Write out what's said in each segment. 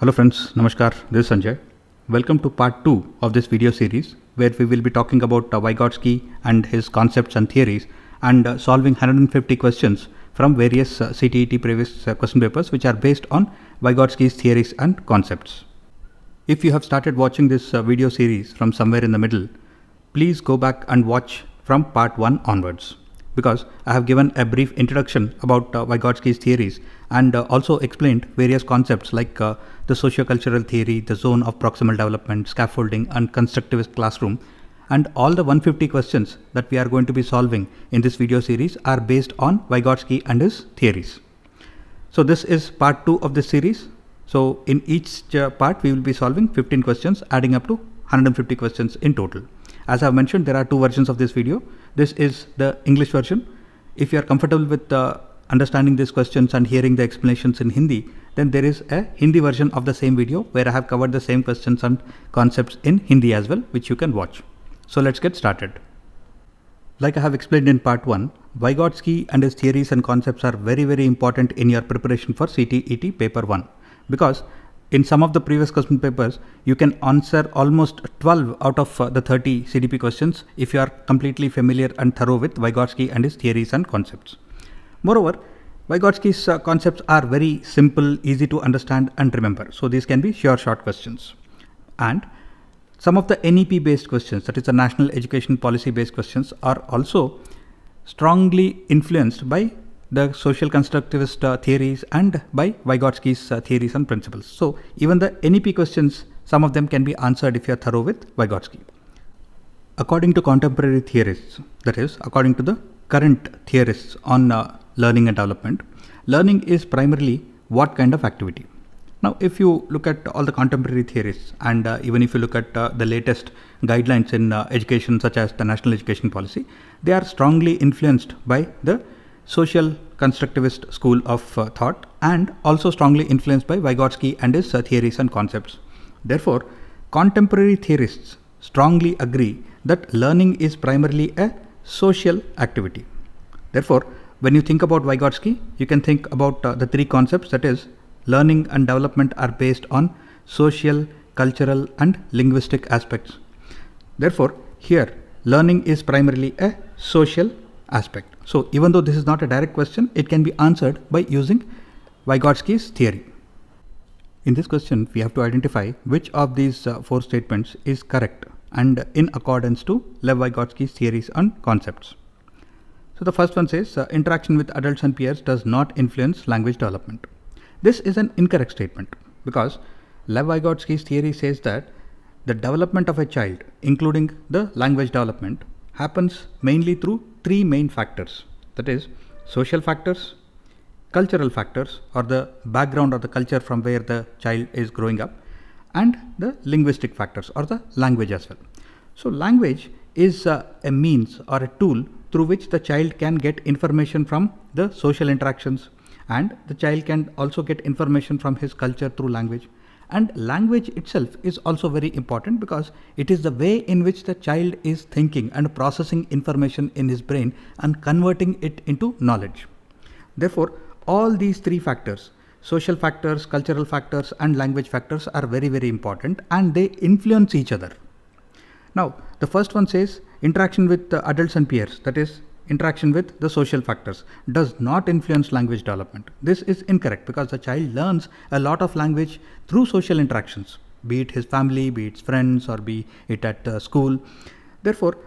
Hello friends, Namaskar, this is Sanjay. Welcome to part 2 of this video series where we will be talking about Vygotsky and his concepts and theories and solving 150 questions from various CTET previous question papers which are based on Vygotsky's theories and concepts. If you have started watching this video series from somewhere in the middle, please go back and watch from part 1 onwards, because I have given a brief introduction about Vygotsky's theories and also explained various concepts like the socio-cultural theory, the zone of proximal development, scaffolding and constructivist classroom, and all the 150 questions that we are going to be solving in this video series are based on Vygotsky and his theories. So this is part 2 of this series. So in each part we will be solving 15 questions adding up to 150 questions in total. As I have mentioned, there are two versions of this video. This is the English version. If you are comfortable with understanding these questions and hearing the explanations in Hindi, then there is a Hindi version of the same video where I have covered the same questions and concepts in Hindi as well, which you can watch. So let's get started. Like I have explained in part 1, Vygotsky and his theories and concepts are very important in your preparation for CTET paper 1, because in some of the previous question papers, you can answer almost 12 out of the 30 CDP questions if you are completely familiar and thorough with Vygotsky and his theories and concepts. Moreover, Vygotsky's concepts are very simple, easy to understand and remember. So these can be short questions. And some of the NEP based questions, that is the National Education Policy based questions, are also strongly influenced by the social constructivist theories and by Vygotsky's theories and principles. So even the NEP questions, some of them can be answered if you are thorough with Vygotsky. According to contemporary theorists, that is, according to the current theorists on learning and development, learning is primarily what kind of activity? Now, if you look at all the contemporary theorists and even if you look at the latest guidelines in education, such as the National Education Policy, they are strongly influenced by the social constructivist school of thought and also strongly influenced by Vygotsky and his theories and concepts. Therefore, contemporary theorists strongly agree that learning is primarily a social activity. Therefore, when you think about Vygotsky, you can think about the three concepts, that is, learning and development are based on social, cultural and linguistic aspects. Therefore, here learning is primarily a social aspect. So even though this is not a direct question, it can be answered by using Vygotsky's theory. In this question, we have to identify which of these four statements is correct and in accordance to Lev Vygotsky's theories and concepts. So the first one says interaction with adults and peers does not influence language development. This is an incorrect statement, because Lev Vygotsky's theory says that the development of a child, including the language development, happens mainly through three main factors, that is, social factors, cultural factors or the background or the culture from where the child is growing up, and the linguistic factors or the language as well. So language is a means or a tool through which the child can get information from the social interactions, and the child can also get information from his culture through language. And language itself is also very important, because it is the way in which the child is thinking and processing information in his brain and converting it into knowledge. Therefore, all these three factors, social factors, cultural factors and language factors, are very important and they influence each other. Now, the first one says interaction with the adults and peers, that is, interaction with the social factors, does not influence language development. This is incorrect, because the child learns a lot of language through social interactions, be it his family, be it friends, or be it at school. Therefore,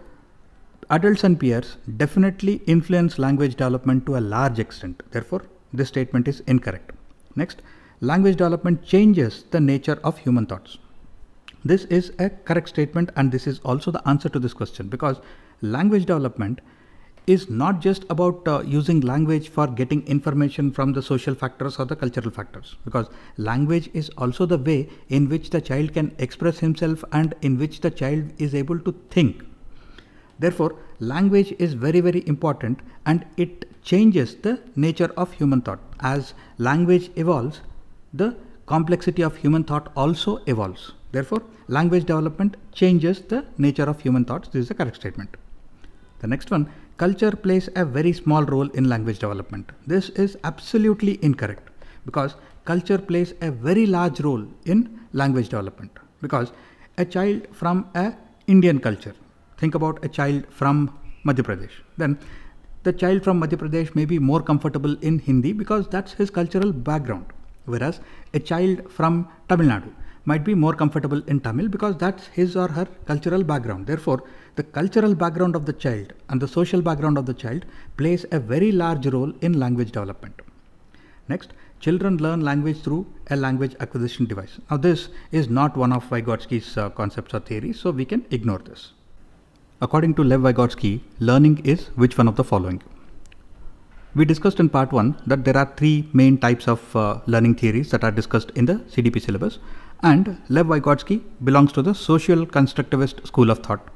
adults and peers definitely influence language development to a large extent. Therefore, this statement is incorrect. Next, language development changes the nature of human thoughts. This is a correct statement, and this is also the answer to this question, because language development is not just about using language for getting information from the social factors or the cultural factors, because language is also the way in which the child can express himself and in which the child is able to think. Therefore, language is very important and it changes the nature of human thought. As language evolves, the complexity of human thought also evolves. Therefore, language development changes the nature of human thoughts. This is the correct statement. The next one, culture plays a very small role in language development. This is absolutely incorrect, because culture plays a very large role in language development, because a child from a Indian culture, think about a child from Madhya Pradesh, then the child from Madhya Pradesh may be more comfortable in Hindi because that's his cultural background, whereas a child from Tamil Nadu might be more comfortable in Tamil because that's his or her cultural background. Therefore, the cultural background of the child and the social background of the child plays a very large role in language development. Next, children learn language through a language acquisition device. Now, this is not one of Vygotsky's concepts or theories, so we can ignore this. According to Lev Vygotsky, learning is which one of the following? We discussed in part 1 that there are three main types of learning theories that are discussed in the CDP syllabus, and Lev Vygotsky belongs to the social constructivist school of thought.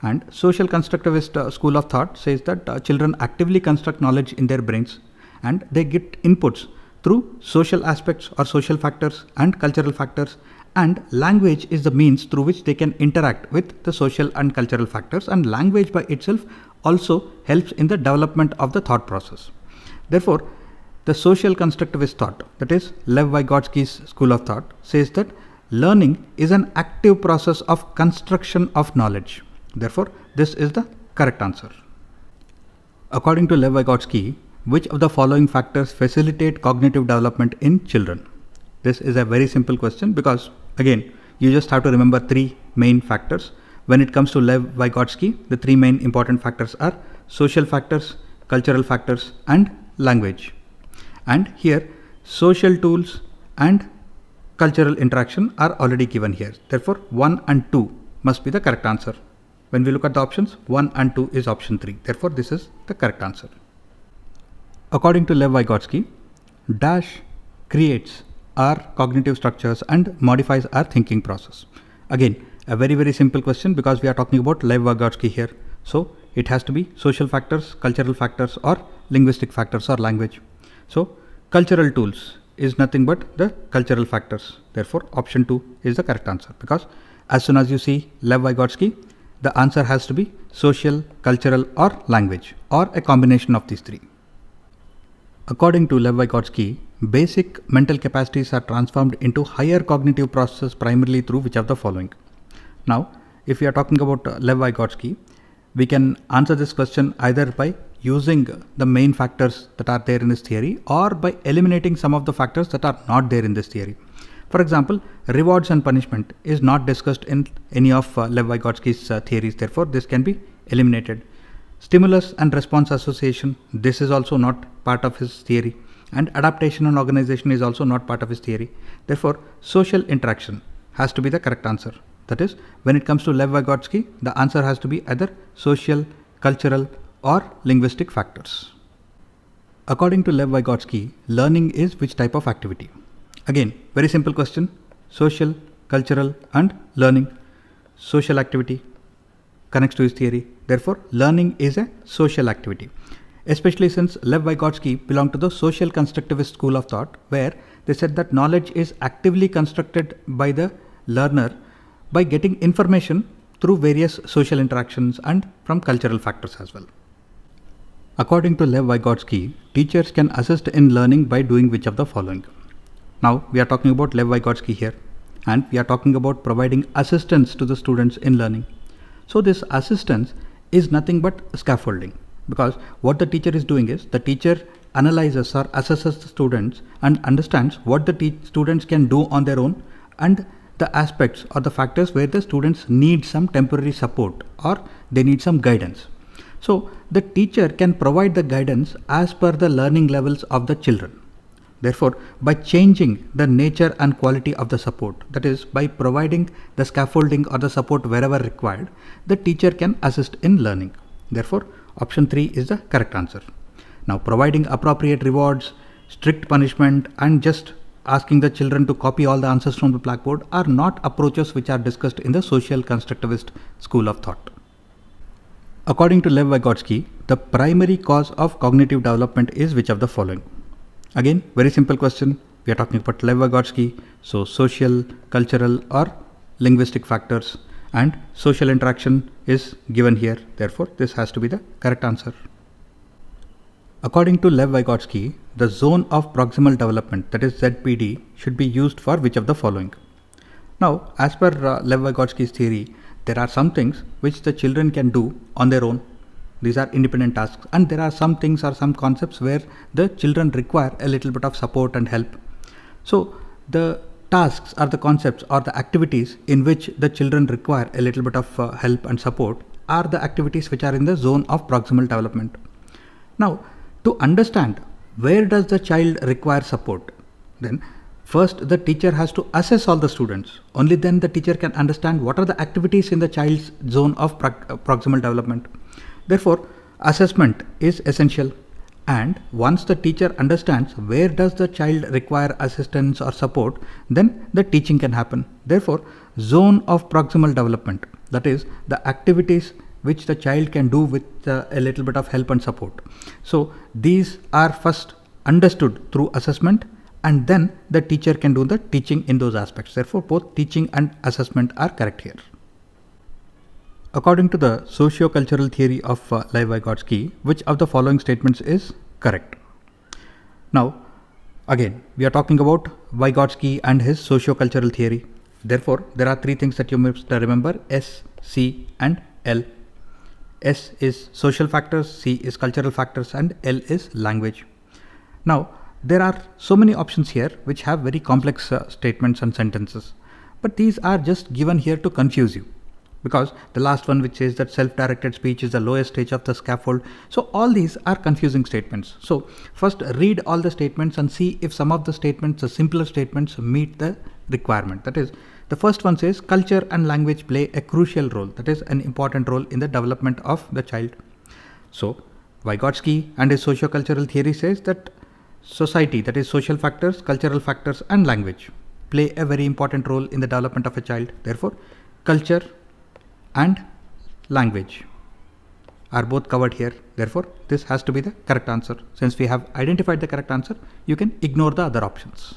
And social constructivist school of thought says that children actively construct knowledge in their brains and they get inputs through social aspects or social factors and cultural factors, and language is the means through which they can interact with the social and cultural factors, and language by itself also helps in the development of the thought process. Therefore, the social constructivist thought, that is Lev Vygotsky's school of thought, says that learning is an active process of construction of knowledge. Therefore, this is the correct answer. According to Lev Vygotsky, which of the following factors facilitate cognitive development in children? This is a very simple question because, again, you just have to remember three main factors. When it comes to Lev Vygotsky, the three main important factors are social factors, cultural factors, and language. And here, social tools and cultural interaction are already given here. Therefore, 1 and 2 must be the correct answer. When we look at the options, 1 and 2 is option 3. Therefore, this is the correct answer. According to Lev Vygotsky, dash creates our cognitive structures and modifies our thinking process. Again, a very simple question because we are talking about Lev Vygotsky here. So, it has to be social factors, cultural factors, or linguistic factors or language. So, cultural tools is nothing but the cultural factors. Therefore, option 2 is the correct answer because as soon as you see Lev Vygotsky, the answer has to be social, cultural, or language, or a combination of these three. According to Lev Vygotsky, basic mental capacities are transformed into higher cognitive processes primarily through which of the following? Now, if we are talking about Lev Vygotsky, we can answer this question either by using the main factors that are there in this theory or by eliminating some of the factors that are not there in this theory. For example, rewards and punishment is not discussed in any of Lev Vygotsky's theories, therefore this can be eliminated. Stimulus and response association, this is also not part of his theory, and adaptation and organization is also not part of his theory. Therefore, social interaction has to be the correct answer. That is, when it comes to Lev Vygotsky, the answer has to be either social, cultural, or linguistic factors. According to Lev Vygotsky, learning is which type of activity? Again, very simple question. Social, cultural, and learning. Social activity connects to his theory. Therefore, learning is a social activity. Especially since Lev Vygotsky belonged to the social constructivist school of thought, where they said that knowledge is actively constructed by the learner by getting information through various social interactions and from cultural factors as well. According to Lev Vygotsky, teachers can assist in learning by doing which of the following? Now, we are talking about Lev Vygotsky here, and we are talking about providing assistance to the students in learning. So, this assistance is nothing but scaffolding, because what the teacher is doing is the teacher analyzes or assesses the students and understands what the students can do on their own and the aspects or the factors where the students need some temporary support or they need some guidance. So, the teacher can provide the guidance as per the learning levels of the children. Therefore, by changing the nature and quality of the support, that is, by providing the scaffolding or the support wherever required, the teacher can assist in learning. Therefore, option 3 is the correct answer. Now, providing appropriate rewards, strict punishment, and just asking the children to copy all the answers from the blackboard are not approaches which are discussed in the social constructivist school of thought. According to Lev Vygotsky, the primary cause of cognitive development is which of the following? Again, very simple question. We are talking about Lev Vygotsky. So, social, cultural, or linguistic factors, and social interaction is given here. Therefore, this has to be the correct answer. According to Lev Vygotsky, the zone of proximal development, that is ZPD, should be used for which of the following? Now, as per Lev Vygotsky's theory, there are some things which the children can do on their own. These are independent tasks, and there are some things or some concepts where the children require a little bit of support and help. So, the tasks or the concepts or the activities in which the children require a little bit of help and support are the activities which are in the zone of proximal development. Now, to understand where does the child require support, then first the teacher has to assess all the students. Only then the teacher can understand what are the activities in the child's zone of proximal development. Therefore, assessment is essential. And once the teacher understands where does the child require assistance or support, then the teaching can happen. Therefore, zone of proximal development, that is the activities which the child can do with a little bit of help and support. So these are first understood through assessment, and then the teacher can do the teaching in those aspects. Therefore, both teaching and assessment are correct here. According to the socio-cultural theory of Lev Vygotsky, which of the following statements is correct? Now, again, we are talking about Vygotsky and his socio-cultural theory. Therefore, there are three things that you must remember: S, C, and L. S is social factors, C is cultural factors, and L is language. Now, there are so many options here which have very complex statements and sentences, but these are just given here to confuse you, because the last one which says that self-directed speech is the lowest stage of the scaffold. So all these are confusing statements. So first read all the statements and see if some of the statements, the simpler statements, meet the requirement. That is, the first one says culture and language play a crucial role, that is an important role in the development of the child. So Vygotsky and his socio-cultural theory says that society, that is social factors, cultural factors, and language play a very important role in the development of a child. Therefore, culture and language are both covered here. Therefore, this has to be the correct answer. Since we have identified the correct answer, you can ignore the other options.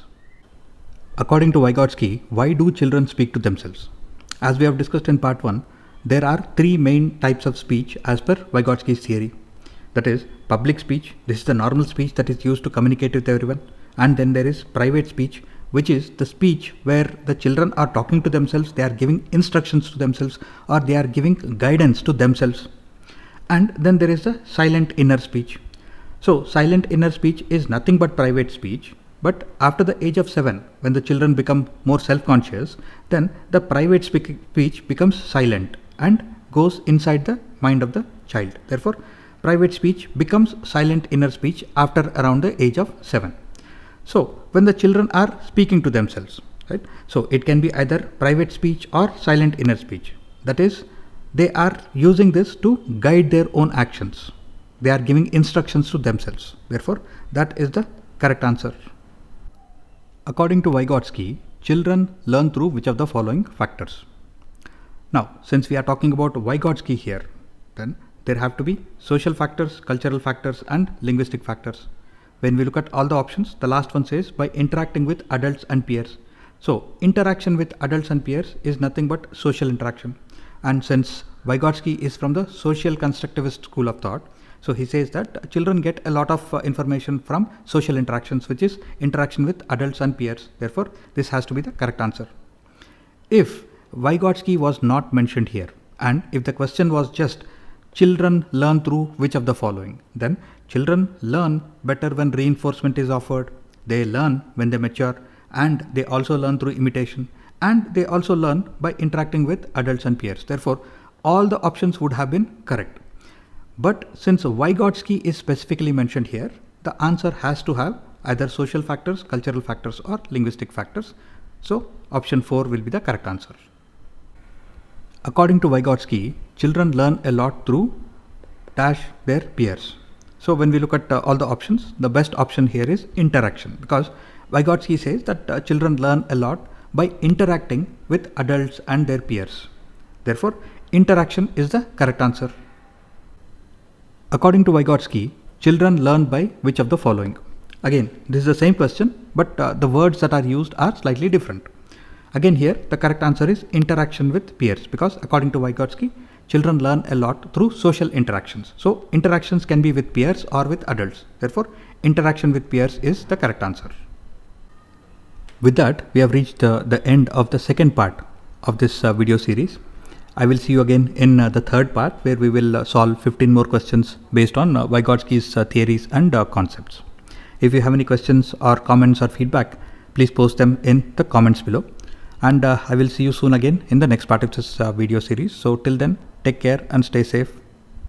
According to Vygotsky, why do children speak to themselves? As we have discussed in part 1, there are three main types of speech as per Vygotsky's theory. That is public speech. This is the normal speech that is used to communicate with everyone. And then there is private speech, which is the speech where the children are talking to themselves, they are giving instructions to themselves, or they are giving guidance to themselves. And then there is the silent inner speech. So silent inner speech is nothing but private speech, but after the age of 7, when the children become more self-conscious, then the private speech becomes silent and goes inside the mind of the child. Therefore, private speech becomes silent inner speech after around the age of 7. So when the children are speaking to themselves, right? So it can be either private speech or silent inner speech. That is, they are using this to guide their own actions. They are giving instructions to themselves. Therefore, that is the correct answer. According to Vygotsky, children learn through which of the following factors? Now, since we are talking about Vygotsky here, then there have to be social factors, cultural factors, and linguistic factors. When we look at all the options, the last one says by interacting with adults and peers. So interaction with adults and peers is nothing but social interaction. And since Vygotsky is from the social constructivist school of thought, so he says that children get a lot of information from social interactions, which is interaction with adults and peers. Therefore, this has to be the correct answer. If Vygotsky was not mentioned here, and if the question was just children learn through which of the following, then children learn better when reinforcement is offered, they learn when they mature, and they also learn through imitation, and they also learn by interacting with adults and peers. Therefore, all the options would have been correct. But since Vygotsky is specifically mentioned here, the answer has to have either social factors, cultural factors, or linguistic factors. So option 4 will be the correct answer. According to Vygotsky, children learn a lot through dash their peers. So when we look at all the options, the best option here is interaction, because Vygotsky says that children learn a lot by interacting with adults and their peers. Therefore, interaction is the correct answer. According to Vygotsky, children learn by which of the following? Again, this is the same question, but the words that are used are slightly different. Again here, the correct answer is interaction with peers, because according to Vygotsky, children learn a lot through social interactions. So interactions can be with peers or with adults. Therefore, interaction with peers is the correct answer. With that, we have reached the end of the second part of this video series. I will see you again in the third part, where we will solve 15 more questions based on Vygotsky's theories and concepts. If you have any questions or comments or feedback, please post them in the comments below. And I will see you soon again in the next part of this video series. So till then, take care and stay safe.